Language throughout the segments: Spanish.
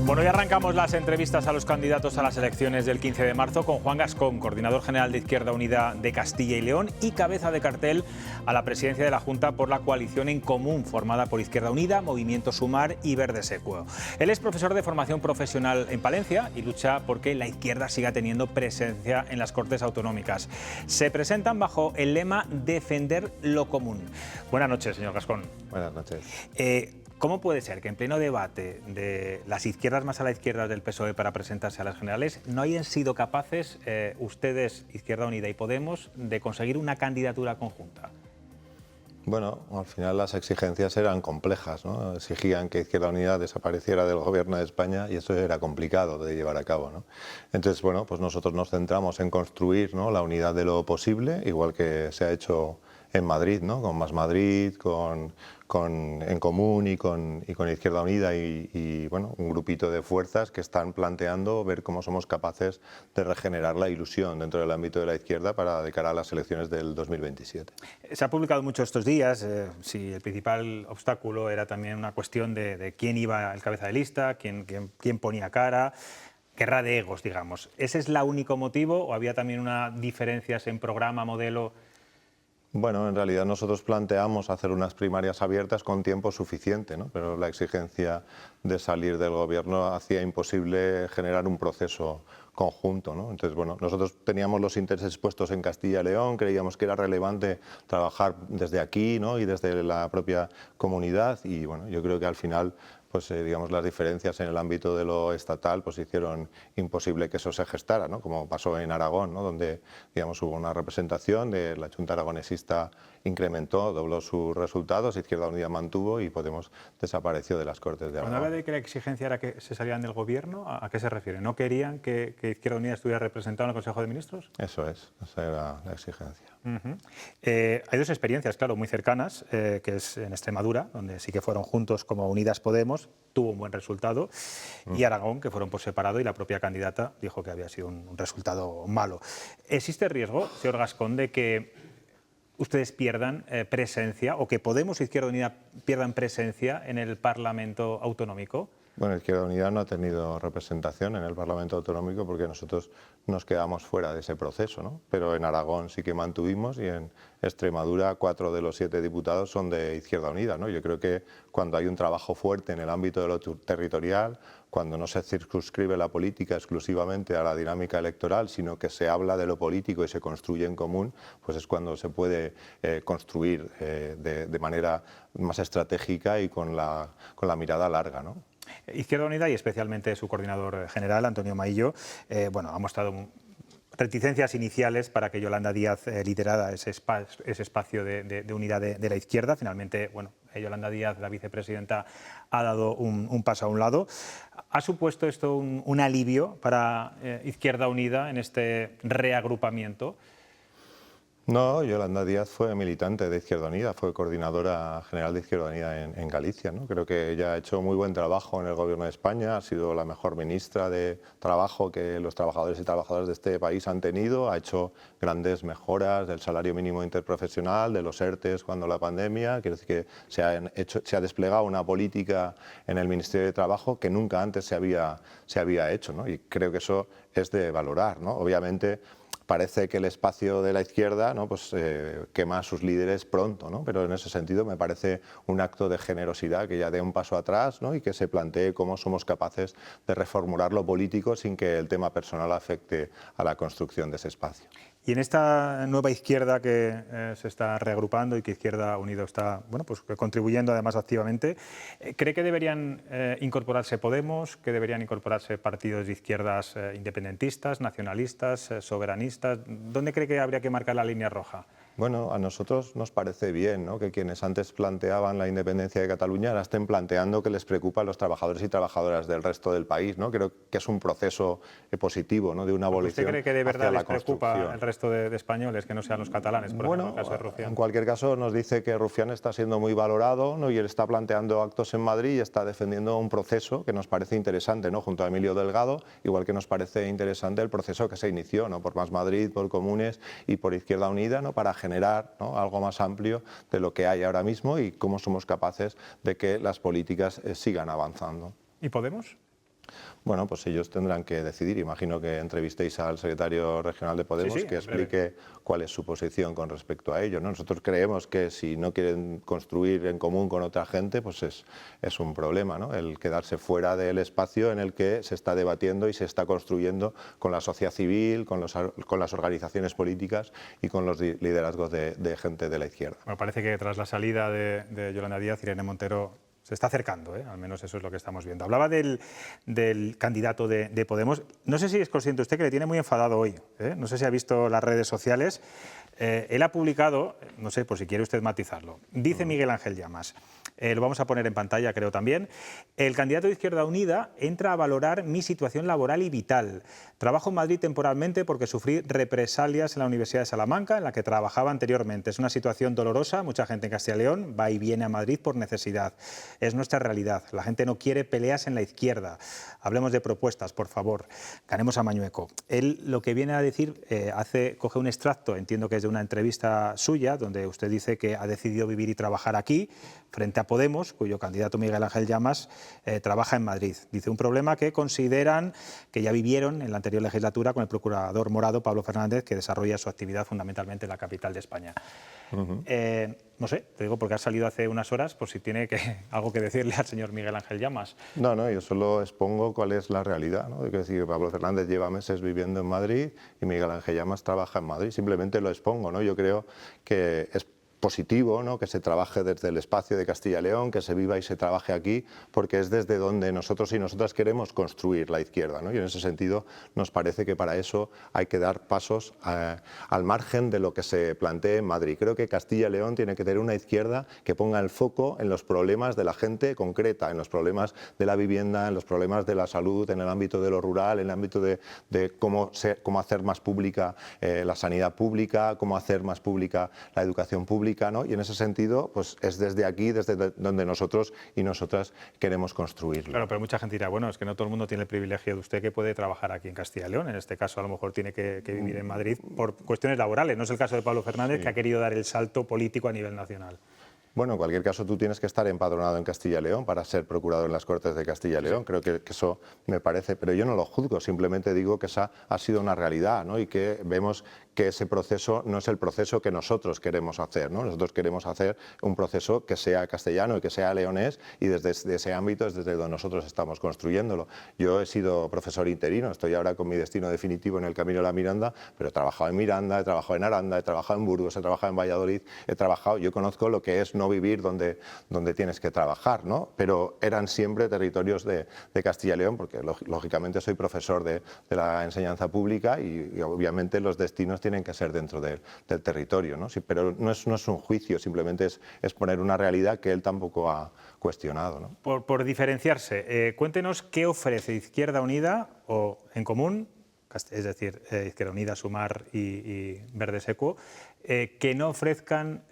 Bueno, ya arrancamos las entrevistas a los candidatos a las elecciones del 15 de marzo con Juan Gascón, coordinador general de Izquierda Unida de Castilla y León y cabeza de cartel a la presidencia de la Junta por la coalición En Común, formada por Izquierda Unida, Movimiento Sumar y Verde Secuo. Él es profesor de formación profesional en Palencia y lucha porque la izquierda siga teniendo presencia en las Cortes Autonómicas. Se presentan bajo el lema Defender lo común. Buenas noches, señor Gascón. Buenas noches. ¿Cómo puede ser que en pleno debate de las izquierdas más a la izquierda del PSOE para presentarse a las generales no hayan sido capaces ustedes, Izquierda Unida y Podemos, de conseguir una candidatura conjunta? Bueno, al final las exigencias eran complejas, ¿no? Exigían que Izquierda Unida desapareciera del gobierno de España y eso era complicado de llevar a cabo, ¿no? Entonces, bueno, pues nosotros nos centramos en construir, ¿no?, la unidad de lo posible, igual que se ha hecho en Madrid, ¿no?, con Más Madrid, con En Común y con Izquierda Unida y bueno, un grupito de fuerzas que están planteando ver cómo somos capaces de regenerar la ilusión dentro del ámbito de la izquierda para de cara a las elecciones del 2027. Se ha publicado mucho estos días si el principal obstáculo era también una cuestión de quién iba el cabeza de lista, quién ponía cara. Guerra de egos, digamos. ¿Ese es el único motivo o había también unas diferencias en programa, modelo? Bueno, en realidad nosotros planteamos hacer unas primarias abiertas con tiempo suficiente, ¿no? Pero la exigencia de salir del gobierno hacía imposible generar un proceso conjunto, ¿no? Entonces, bueno, nosotros teníamos los intereses puestos en Castilla y León, creíamos que era relevante trabajar desde aquí, ¿no?, y desde la propia comunidad y bueno, yo creo que al final pues digamos las diferencias en el ámbito de lo estatal pues hicieron imposible que eso se gestara, ¿no?, como pasó en Aragón, ¿no?, donde digamos hubo una representación de la Junta aragonesista, incrementó, dobló sus resultados, Izquierda Unida mantuvo y Podemos desapareció de las Cortes de Aragón. Cuando habla de que la exigencia era que se salieran del gobierno, ¿a qué se refiere? ¿No querían que Izquierda Unida estuviera representada en el Consejo de Ministros? Eso es, esa era la exigencia. Hay dos experiencias, claro, muy cercanas, que es en Extremadura, donde sí que fueron juntos como Unidas Podemos, tuvo un buen resultado, y Aragón, que fueron por separado y la propia candidata dijo que había sido un resultado malo. ¿Existe riesgo, señor Gascón, de que ustedes pierdan presencia o que Podemos e Izquierda Unida pierdan presencia en el Parlamento autonómico? Bueno, Izquierda Unida no ha tenido representación en el Parlamento Autonómico porque nosotros nos quedamos fuera de ese proceso, ¿no? Pero en Aragón sí que mantuvimos y en Extremadura 4 de los 7 diputados son de Izquierda Unida, ¿no? Yo creo que cuando hay un trabajo fuerte en el ámbito de lo territorial, cuando no se circunscribe la política exclusivamente a la dinámica electoral, sino que se habla de lo político y se construye en común, pues es cuando se puede construir de manera más estratégica y con la mirada larga, ¿no? Izquierda Unida y especialmente su coordinador general, Antonio Maillo, bueno, ha mostrado reticencias iniciales para que Yolanda Díaz liderara ese espacio de unidad de la izquierda. Finalmente, bueno, Yolanda Díaz, la vicepresidenta, ha dado un paso a un lado. ¿Ha supuesto esto un alivio para Izquierda Unida en este reagrupamiento? No, Yolanda Díaz fue militante de Izquierda Unida, fue coordinadora general de Izquierda Unida en Galicia, ¿no? Creo que ella ha hecho muy buen trabajo en el Gobierno de España, ha sido la mejor ministra de Trabajo que los trabajadores y trabajadoras de este país han tenido, ha hecho grandes mejoras del salario mínimo interprofesional, de los ERTEs cuando la pandemia, quiero decir que se ha desplegado una política en el Ministerio de Trabajo que nunca antes se había hecho, ¿no? Y creo que eso es de valorar, ¿no? Obviamente, parece que el espacio de la izquierda, ¿no?, pues, quema a sus líderes pronto, ¿no? Pero en ese sentido me parece un acto de generosidad que ya dé un paso atrás, ¿no?, y que se plantee cómo somos capaces de reformular lo político sin que el tema personal afecte a la construcción de ese espacio. Y en esta nueva izquierda que se está reagrupando y que Izquierda Unida está, bueno, pues contribuyendo además activamente, ¿cree que deberían incorporarse Podemos, que deberían incorporarse partidos de izquierdas independentistas, nacionalistas, soberanistas? ¿Dónde cree que habría que marcar la línea roja? Bueno, a nosotros nos parece bien, ¿no?, que quienes antes planteaban la independencia de Cataluña ahora estén planteando que les preocupa a los trabajadores y trabajadoras del resto del país, ¿no? Creo que es un proceso positivo, ¿no?, de una evolución. ¿Usted cree que de verdad les preocupa el resto de españoles que no sean los catalanes, por ejemplo, en el caso de Rufián? En cualquier caso nos dice que Rufián está siendo muy valorado, ¿no?, y él está planteando actos en Madrid y está defendiendo un proceso que nos parece interesante, ¿no?, junto a Emilio Delgado, igual que nos parece interesante el proceso que se inició, ¿no?, por Más Madrid, por Comunes y por Izquierda Unida, ¿no?, para generar, ¿no?, algo más amplio de lo que hay ahora mismo y cómo somos capaces de que las políticas sigan avanzando. ¿Y Podemos? Bueno, pues ellos tendrán que decidir. Imagino que entrevistéis al secretario regional de Podemos, Sí, que explique cuál es su posición con respecto a ello, ¿no? Nosotros creemos que si no quieren construir en común con otra gente, pues es un problema, ¿no? El quedarse fuera del espacio en el que se está debatiendo y se está construyendo con la sociedad civil, con las organizaciones políticas y con los liderazgos de gente de la izquierda. Me parece que tras la salida de Yolanda Díaz, Irene Montero se está acercando, al menos eso es lo que estamos viendo. Hablaba del candidato de Podemos. No sé si es consciente usted que le tiene muy enfadado hoy. No sé si ha visto las redes sociales. Él ha publicado, no sé, por si quiere usted matizarlo, dice Miguel Ángel Llamas, lo vamos a poner en pantalla creo también, el candidato de Izquierda Unida entra a valorar mi situación laboral y vital. Trabajo en Madrid temporalmente porque sufrí represalias en la Universidad de Salamanca, en la que trabajaba anteriormente. Es una situación dolorosa, mucha gente en Castilla y León va y viene a Madrid por necesidad. Es nuestra realidad, la gente no quiere peleas en la izquierda. Hablemos de propuestas, por favor, ganemos a Mañueco. Él lo que viene a decir, coge un extracto, entiendo que es de una entrevista suya, donde usted dice que ha decidido vivir y trabajar aquí, frente a Podemos, cuyo candidato Miguel Ángel Llamas trabaja en Madrid. Dice un problema que consideran que ya vivieron en la anterior legislatura con el procurador morado Pablo Fernández, que desarrolla su actividad fundamentalmente en la capital de España. No sé, te digo porque ha salido hace unas horas, por si tiene algo que decirle al señor Miguel Ángel Llamas. No, yo solo expongo cuál es la realidad, ¿no? Es decir, Pablo Fernández lleva meses viviendo en Madrid y Miguel Ángel Llamas trabaja en Madrid. Simplemente lo expongo, ¿no? Yo creo que es positivo, ¿no? Que se trabaje desde el espacio de Castilla y León, que se viva y se trabaje aquí, porque es desde donde nosotros y nosotras queremos construir la izquierda, ¿no? Y en ese sentido nos parece que para eso hay que dar pasos al margen de lo que se plantee en Madrid. Creo que Castilla y León tiene que tener una izquierda que ponga el foco en los problemas de la gente concreta, en los problemas de la vivienda, en los problemas de la salud, en el ámbito de lo rural, en el ámbito de cómo hacer más pública la sanidad pública, cómo hacer más pública la educación pública, ¿no? Y en ese sentido, pues es desde aquí, desde donde nosotros y nosotras queremos construirlo. Claro, pero mucha gente dirá, bueno, es que no todo el mundo tiene el privilegio de usted que puede trabajar aquí en Castilla y León. En este caso, a lo mejor tiene que vivir en Madrid por cuestiones laborales. No es el caso de Pablo Fernández, que ha querido dar el salto político a nivel nacional. Bueno, en cualquier caso, tú tienes que estar empadronado en Castilla y León para ser procurador en las Cortes de Castilla y León. Creo que eso me parece, pero yo no lo juzgo, simplemente digo que esa ha sido una realidad, ¿no? Y que vemos que ese proceso no es el proceso que nosotros queremos hacer, ¿no? Nosotros queremos hacer un proceso que sea castellano y que sea leonés, y desde ese ámbito es desde donde nosotros estamos construyéndolo. Yo he sido profesor interino, estoy ahora con mi destino definitivo en el Camino de la Miranda, pero he trabajado en Miranda, he trabajado en Aranda, he trabajado en Burgos, he trabajado en Valladolid, yo conozco lo que es no vivir donde tienes que trabajar, ¿no? Pero eran siempre territorios de Castilla y León, porque lógicamente soy profesor de la enseñanza pública y obviamente los destinos tienen que ser dentro del territorio, ¿no? Sí, pero no es un juicio, simplemente es poner una realidad que él tampoco ha cuestionado, ¿no? Por diferenciarse, cuéntenos qué ofrece Izquierda Unida o En Común, es decir, Izquierda Unida, Sumar y Verde Secuo, que no ofrezcan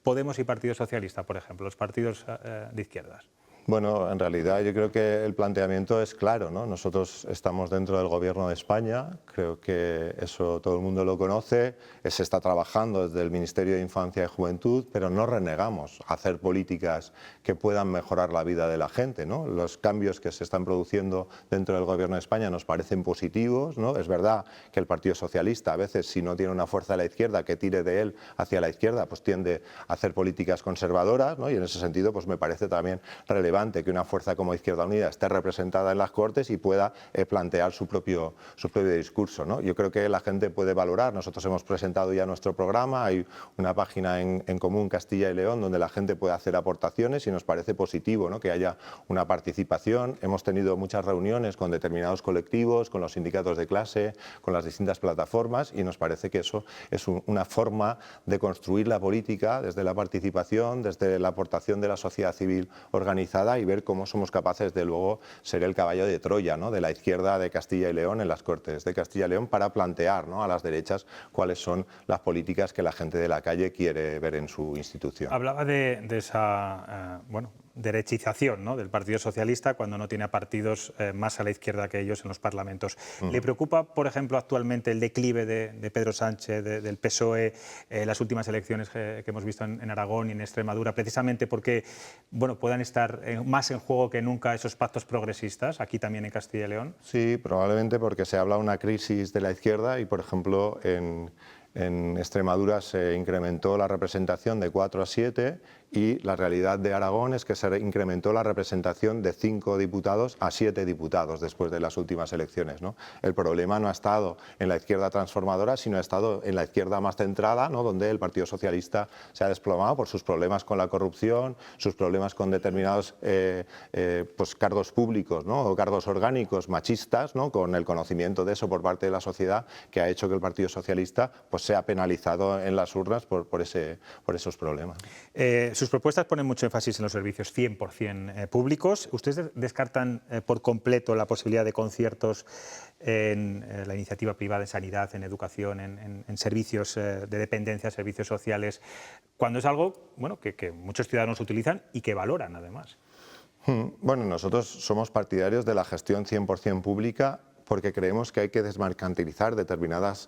Podemos y Partido Socialista, por ejemplo, los partidos de izquierdas. Bueno, en realidad yo creo que el planteamiento es claro, ¿no? Nosotros estamos dentro del Gobierno de España, creo que eso todo el mundo lo conoce, se está trabajando desde el Ministerio de Infancia y Juventud, pero no renegamos a hacer políticas que puedan mejorar la vida de la gente, ¿no? Los cambios que se están produciendo dentro del Gobierno de España nos parecen positivos, ¿no? Es verdad que el Partido Socialista a veces, si no tiene una fuerza a la izquierda que tire de él hacia la izquierda, pues tiende a hacer políticas conservadoras, ¿no? Y en ese sentido pues me parece también relevante que una fuerza como Izquierda Unida esté representada en las Cortes y pueda plantear su propio discurso, ¿no? Yo creo que la gente puede valorar. Nosotros hemos presentado ya nuestro programa, hay una página en Común Castilla y León donde la gente puede hacer aportaciones y nos parece positivo, ¿no? Que haya una participación. Hemos tenido muchas reuniones con determinados colectivos, con los sindicatos de clase, con las distintas plataformas, y nos parece que eso es una forma de construir la política desde la participación, desde la aportación de la sociedad civil organizada, y ver cómo somos capaces de luego ser el caballo de Troya, ¿no? De la izquierda de Castilla y León en las Cortes de Castilla y León, para plantear, ¿no? A las derechas cuáles son las políticas que la gente de la calle quiere ver en su institución. Hablaba de esa, bueno, derechización, ¿no?, del Partido Socialista cuando no tiene a partidos más a la izquierda que ellos en los parlamentos. ¿Le preocupa, por ejemplo, actualmente el declive de Pedro Sánchez, del PSOE, las últimas elecciones que hemos visto en Aragón y en Extremadura, precisamente porque bueno, puedan estar más en juego que nunca esos pactos progresistas, aquí también en Castilla y León? Sí, probablemente porque se habla de una crisis de la izquierda y, por ejemplo, en Extremadura se incrementó la representación de 4 a 7 y la realidad de Aragón es que se incrementó la representación de 5 diputados a 7 diputados después de las últimas elecciones, ¿no? El problema no ha estado en la izquierda transformadora, sino ha estado en la izquierda más centrada, ¿no?, donde el Partido Socialista se ha desplomado por sus problemas con la corrupción, sus problemas con determinados pues cargos públicos, ¿no?, o cargos orgánicos machistas, ¿no?, con el conocimiento de eso por parte de la sociedad, que ha hecho que el Partido Socialista pues sea penalizado en las urnas por esos problemas. Sus propuestas ponen mucho énfasis en los servicios 100% públicos. ¿Ustedes descartan por completo la posibilidad de conciertos en la iniciativa privada en sanidad, en educación, en servicios de dependencia, servicios sociales, cuando es algo bueno, que muchos ciudadanos utilizan y que valoran además? Bueno, nosotros somos partidarios de la gestión 100% pública porque creemos que hay que desmercantilizar determinadas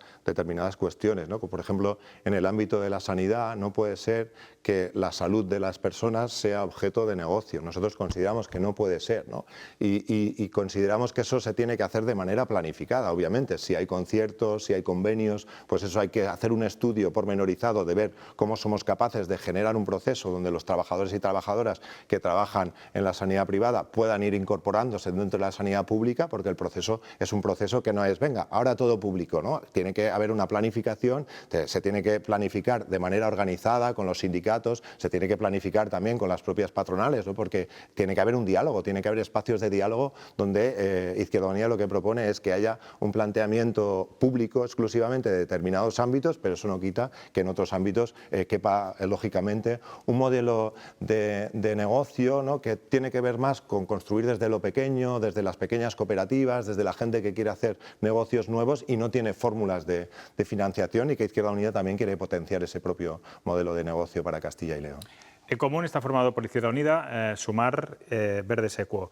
cuestiones, ¿no? Por ejemplo, en el ámbito de la sanidad no puede ser que la salud de las personas sea objeto de negocio. Nosotros consideramos que no puede ser, ¿no? Y consideramos que eso se tiene que hacer de manera planificada, obviamente. Si hay conciertos, si hay convenios, pues eso hay que hacer un estudio pormenorizado de ver cómo somos capaces de generar un proceso donde los trabajadores y trabajadoras que trabajan en la sanidad privada puedan ir incorporándose dentro de la sanidad pública, porque el proceso es un proceso que no es, venga, ahora todo público, ¿no? Tiene que haber una planificación, se tiene que planificar de manera organizada con los sindicatos, se tiene que planificar también con las propias patronales, ¿no?, porque tiene que haber un diálogo, tiene que haber espacios de diálogo donde Izquierda Unida lo que propone es que haya un planteamiento público exclusivamente de determinados ámbitos, pero eso no quita que en otros ámbitos quepa lógicamente un modelo de negocio, ¿no?, que tiene que ver más con construir desde lo pequeño, desde las pequeñas cooperativas, desde la gente que quiere hacer negocios nuevos y no tiene fórmulas de financiación, y que Izquierda Unida también quiere potenciar ese propio modelo de negocio para Castilla y León. En Común está formado por Izquierda Unida, Sumar, Verde Secuo.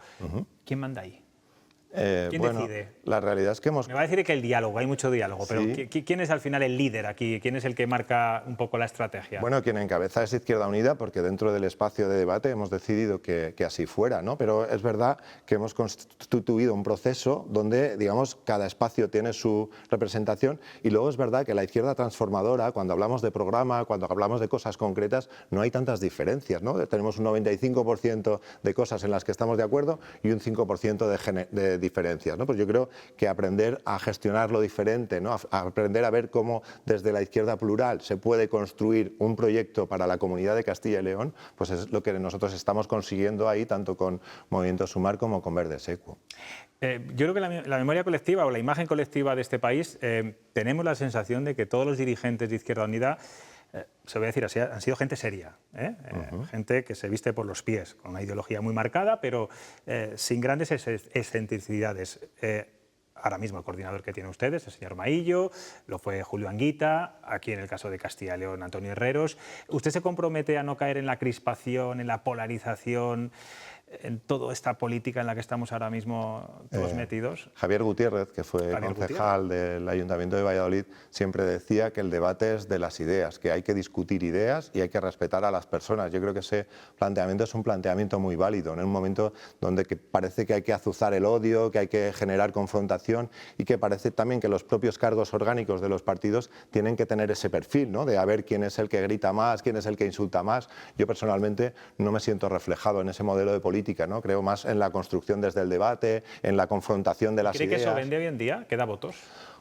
¿Quién manda ahí? ¿Quién decide? La realidad es que Me va a decir que el diálogo, hay mucho diálogo, pero Sí. ¿quién es al final el líder aquí? ¿Quién es el que marca un poco la estrategia? Bueno, quien encabeza es Izquierda Unida, porque dentro del espacio de debate hemos decidido que así fuera, ¿no? Pero es verdad que hemos constituido un proceso donde, digamos, cada espacio tiene su representación, y luego es verdad que la izquierda transformadora, cuando hablamos de programa, cuando hablamos de cosas concretas, no hay tantas diferencias, ¿no? Tenemos un 95% de cosas en las que estamos de acuerdo y un 5% de diferencias, ¿no? Pues yo creo que aprender a gestionar lo diferente, ¿no?, a aprender a ver cómo desde la izquierda plural se puede construir un proyecto para la comunidad de Castilla y León, pues es lo que nosotros estamos consiguiendo ahí, tanto con Movimiento Sumar como con Verde Secuo. Yo creo que la memoria colectiva o la imagen colectiva de este país, tenemos la sensación de que todos los dirigentes de Izquierda Unida, se voy a decir así, han sido gente seria, gente que se viste por los pies, con una ideología muy marcada, pero sin grandes excentricidades. Ahora mismo el coordinador que tienen ustedes, el señor Maillo, lo fue Julio Anguita, aquí en el caso de Castilla y León, Antonio Herreros. ¿Usted se compromete a no caer en la crispación, en la polarización, en toda esta política en la que estamos ahora mismo todos metidos? Javier Gutiérrez, que fue concejal del Ayuntamiento de Valladolid, siempre decía que el debate es de las ideas, que hay que discutir ideas y hay que respetar a las personas. Yo creo que ese planteamiento es un planteamiento muy válido, en un momento donde parece que hay que azuzar el odio, que hay que generar confrontación, y que parece también que los propios cargos orgánicos de los partidos tienen que tener ese perfil, ¿no?, de a ver quién es el que grita más, quién es el que insulta más. Yo personalmente no me siento reflejado en ese modelo de política, ¿no? Creo más en la construcción desde el debate, en la confrontación de las ideas. ¿Cree que eso vende hoy en día? ¿Que da votos?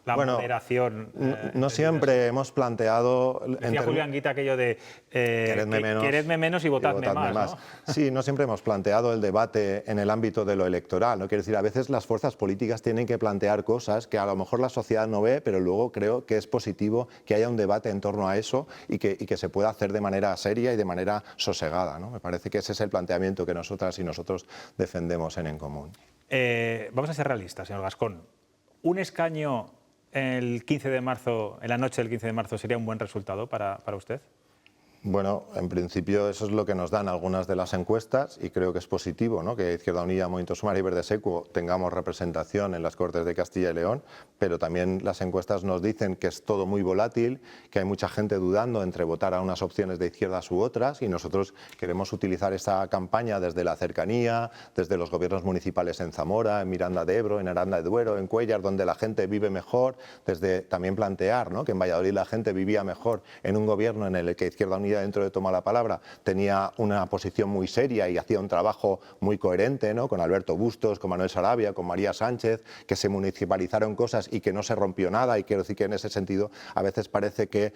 La moderación. No siempre hemos planteado. Decía Julio Anguita aquello de queredme menos y votadme más, ¿no? Sí, no siempre hemos planteado el debate en el ámbito de lo electoral, ¿no? Quiero decir, a veces las fuerzas políticas tienen que plantear cosas que a lo mejor la sociedad no ve, pero luego creo que es positivo que haya un debate en torno a eso y que se pueda hacer de manera seria y de manera sosegada, ¿no? Me parece que ese es el planteamiento que nosotras y nosotros defendemos en Común. Vamos a ser realistas, señor Gascón. Un escaño el 15 de marzo, en la noche del 15 de marzo, ¿sería un buen resultado para usted? Bueno, en principio eso es lo que nos dan algunas de las encuestas y creo que es positivo, ¿no?, que Izquierda Unida, Movimiento Sumar y Verde Seco tengamos representación en las Cortes de Castilla y León, pero también las encuestas nos dicen que es todo muy volátil, que hay mucha gente dudando entre votar a unas opciones de izquierdas u otras, y nosotros queremos utilizar esa campaña desde la cercanía, desde los gobiernos municipales en Zamora, en Miranda de Ebro, en Aranda de Duero, en Cuéllar, donde la gente vive mejor, desde también plantear, ¿no?, que en Valladolid la gente vivía mejor en un gobierno en el que Izquierda Unida, dentro de Toma la Palabra, tenía una posición muy seria y hacía un trabajo muy coherente, ¿no?, con Alberto Bustos, con Manuel Sarabia, con María Sánchez, que se municipalizaron cosas y que no se rompió nada, y quiero decir que en ese sentido a veces parece que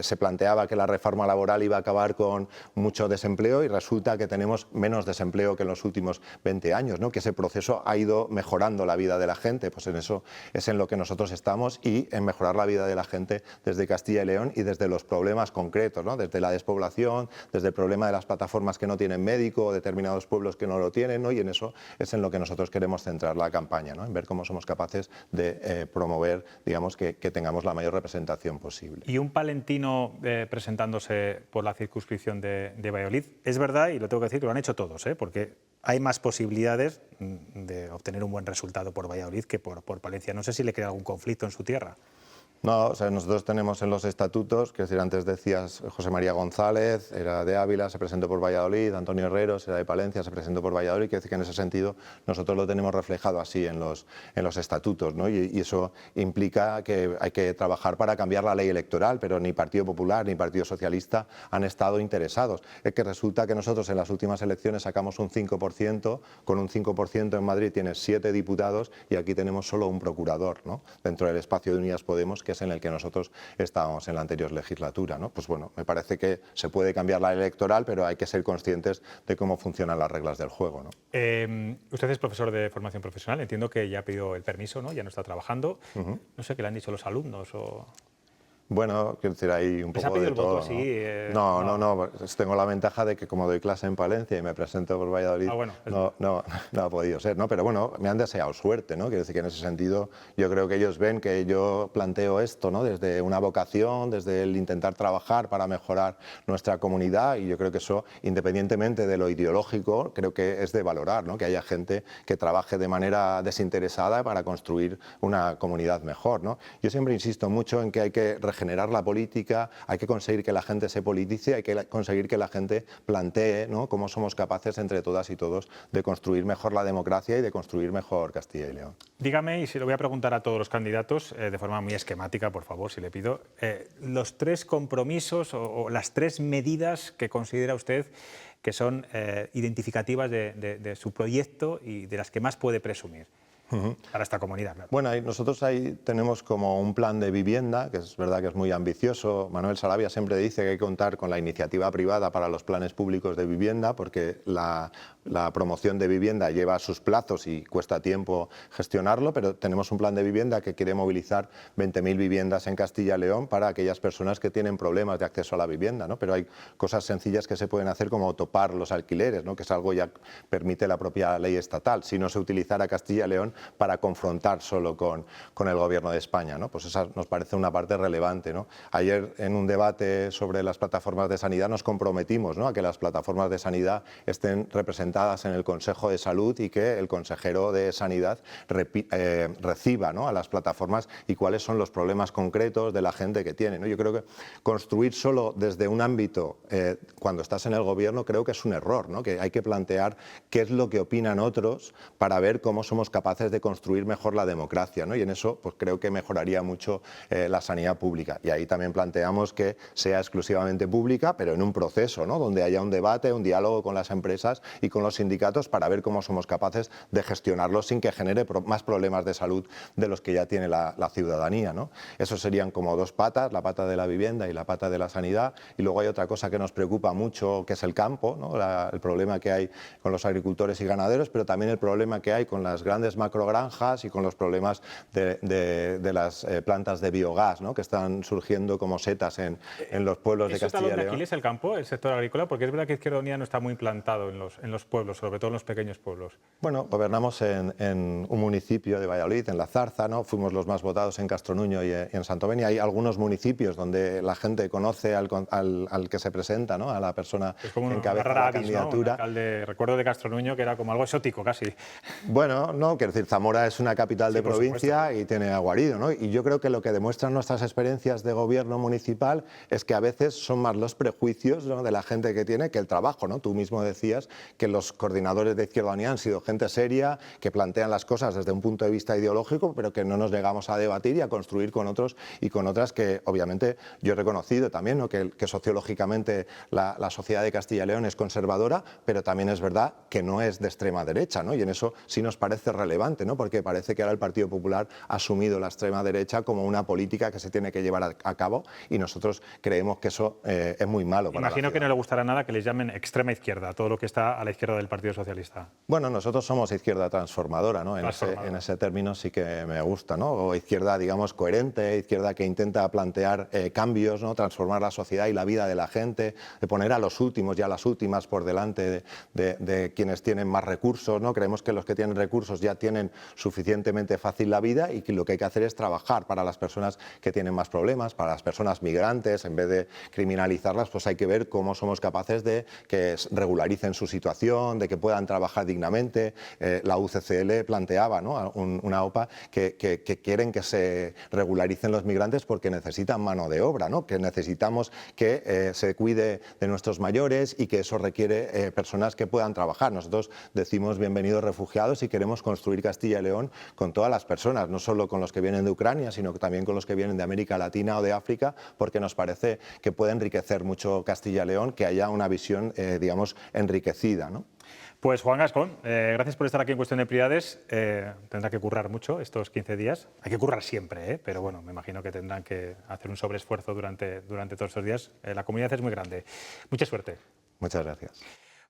se planteaba que la reforma laboral iba a acabar con mucho desempleo y resulta que tenemos menos desempleo que en los últimos 20 años, ¿no?, que ese proceso ha ido mejorando la vida de la gente. Pues en eso es en lo que nosotros estamos, y en mejorar la vida de la gente desde Castilla y León y desde los problemas concretos, ¿no?, desde la despoblación, desde el problema de las plataformas que no tienen médico o determinados pueblos que no lo tienen, ¿no?, y en eso es en lo que nosotros queremos centrar la campaña, ¿no?, en ver cómo somos capaces de promover, digamos, que tengamos la mayor representación posible. Y un palentino presentándose por la circunscripción de Valladolid, es verdad, y lo tengo que decir, lo han hecho todos, porque hay más posibilidades de obtener un buen resultado por Valladolid que por Palencia. No sé si le crea algún conflicto en su tierra. No, o sea, nosotros tenemos en los estatutos, que es decir, antes decías José María González, era de Ávila, se presentó por Valladolid, Antonio Herreros era de Palencia, se presentó por Valladolid, quiere decir que en ese sentido nosotros lo tenemos reflejado así en los estatutos, ¿no? Y eso implica que hay que trabajar para cambiar la ley electoral, pero ni Partido Popular ni Partido Socialista han estado interesados. Es que resulta que nosotros en las últimas elecciones sacamos un 5%, con un 5% en Madrid tienes 7 diputados y aquí tenemos solo un procurador, ¿no?, dentro del espacio de Unidas Podemos, que es en el que nosotros estábamos en la anterior legislatura, ¿no? Pues bueno, me parece que se puede cambiar la electoral, pero hay que ser conscientes de cómo funcionan las reglas del juego, ¿no? Usted es profesor de formación profesional, entiendo que ya ha pedido el permiso, ¿no?, ya no está trabajando. No sé qué le han dicho los alumnos o... Bueno, quiero decir, hay un poco de todo, ¿no? No, tengo la ventaja de que como doy clase en Palencia y me presento por Valladolid, no ha podido ser, ¿no? Pero bueno, me han deseado suerte, ¿no? Quiero decir que en ese sentido yo creo que ellos ven que yo planteo esto, ¿no?, desde una vocación, desde el intentar trabajar para mejorar nuestra comunidad, y yo creo que eso, independientemente de lo ideológico, creo que es de valorar, ¿no?, que haya gente que trabaje de manera desinteresada para construir una comunidad mejor, ¿no? Yo siempre insisto mucho en que hay que generar la política, hay que conseguir que la gente se politice, hay que conseguir que la gente plantee, ¿no?, cómo somos capaces entre todas y todos de construir mejor la democracia y de construir mejor Castilla y León. Dígame, y se lo voy a preguntar a todos los candidatos, de forma muy esquemática, por favor, si le pido, los 3 compromisos o las 3 medidas que considera usted que son identificativas de su proyecto y de las que más puede presumir. Para esta comunidad. Claro. Bueno, nosotros ahí tenemos como un plan de vivienda, que es verdad que es muy ambicioso. Manuel Sarabia siempre dice que hay que contar con la iniciativa privada para los planes públicos de vivienda, porque la promoción de vivienda lleva sus plazos y cuesta tiempo gestionarlo, pero tenemos un plan de vivienda que quiere movilizar 20.000 viviendas en Castilla y León para aquellas personas que tienen problemas de acceso a la vivienda, ¿no? Pero hay cosas sencillas que se pueden hacer, como topar los alquileres, ¿no?, que es algo ya que permite la propia ley estatal, si no se utilizara Castilla y León para confrontar solo con el Gobierno de España, ¿no? Pues esa nos parece una parte relevante, ¿no? Ayer, en un debate sobre las plataformas de sanidad, nos comprometimos, ¿no?, a que las plataformas de sanidad estén representadas en el Consejo de Salud y que el consejero de Sanidad reciba, ¿no?, a las plataformas y cuáles son los problemas concretos de la gente que tiene, ¿no? Yo creo que construir solo desde un ámbito, cuando estás en el Gobierno, creo que es un error, ¿no?, que hay que plantear qué es lo que opinan otros para ver cómo somos capaces de construir mejor la democracia, ¿no? Y en eso pues creo que mejoraría mucho la sanidad pública. Y ahí también planteamos que sea exclusivamente pública, pero en un proceso, ¿no?, donde haya un debate, un diálogo con las empresas y con los sindicatos para ver cómo somos capaces de gestionarlo sin que genere más problemas de salud de los que ya tiene la ciudadanía, ¿no? Eso serían como 2 patas, la pata de la vivienda y la pata de la sanidad. Y luego hay otra cosa que nos preocupa mucho, que es el campo, ¿no?, el problema que hay con los agricultores y ganaderos, pero también el problema que hay con las grandes macro macrogranjas y con los problemas de las plantas de biogás, ¿no?, que están surgiendo como setas en los pueblos de Castilla y León. ¿Es Aquiles el campo, el sector agrícola? Porque es verdad que Izquierda Unida no está muy implantado en los pueblos, sobre todo en los pequeños pueblos. Bueno, gobernamos en un municipio de Valladolid, en La Zarza, ¿no? Fuimos los más votados en Castronuño y en Santovenia. Hay algunos municipios donde la gente conoce al que se presenta, ¿no?, a la persona que encabeza la candidatura. ¿No? Un alcalde, recuerdo de Castronuño, que era como algo exótico casi. Bueno, no, quiero decir, Zamora es una capital de provincia y tiene aguarido, ¿no? Y yo creo que lo que demuestran nuestras experiencias de gobierno municipal es que a veces son más los prejuicios, ¿no?, de la gente que tiene que el trabajo, ¿no? Tú mismo decías que los coordinadores de Izquierda Unida han sido gente seria, que plantean las cosas desde un punto de vista ideológico, pero que no nos llegamos a debatir y a construir con otros y con otras que, obviamente, yo he reconocido también, ¿no?, que sociológicamente la sociedad de Castilla y León es conservadora, pero también es verdad que no es de extrema derecha, ¿no? Y en eso sí nos parece relevante, ¿no?, porque parece que ahora el Partido Popular ha asumido la extrema derecha como una política que se tiene que llevar a cabo y nosotros creemos que eso es muy malo para la Imagino ciudad. que no le gustará nada que les llamen extrema izquierda, todo lo que está a la izquierda del Partido Socialista. Bueno, nosotros somos izquierda transformadora, ¿no? En ese término sí que me gusta, ¿no? O izquierda, digamos, coherente, izquierda que intenta plantear cambios, ¿no?, transformar la sociedad y la vida de la gente, de poner a los últimos y a las últimas por delante de quienes tienen más recursos, ¿no? Creemos que los que tienen recursos ya tienen suficientemente fácil la vida y que lo que hay que hacer es trabajar para las personas que tienen más problemas, para las personas migrantes, en vez de criminalizarlas, pues hay que ver cómo somos capaces de que regularicen su situación, de que puedan trabajar dignamente. La UCCL planteaba, ¿no?, una OPA que quieren que se regularicen los migrantes porque necesitan mano de obra, ¿no?, que necesitamos que se cuide de nuestros mayores y que eso requiere personas que puedan trabajar. Nosotros decimos bienvenidos refugiados y queremos construir Castilla y León con todas las personas, no solo con los que vienen de Ucrania, sino también con los que vienen de América Latina o de África, porque nos parece que puede enriquecer mucho Castilla y León, que haya una visión, digamos, enriquecida, ¿no? Pues Juan Gascón, gracias por estar aquí en Cuestión de Prioridades. Tendrá que currar mucho estos 15 días. Hay que currar siempre, pero bueno, me imagino que tendrán que hacer un sobreesfuerzo durante todos estos días. La comunidad es muy grande. Mucha suerte. Muchas gracias.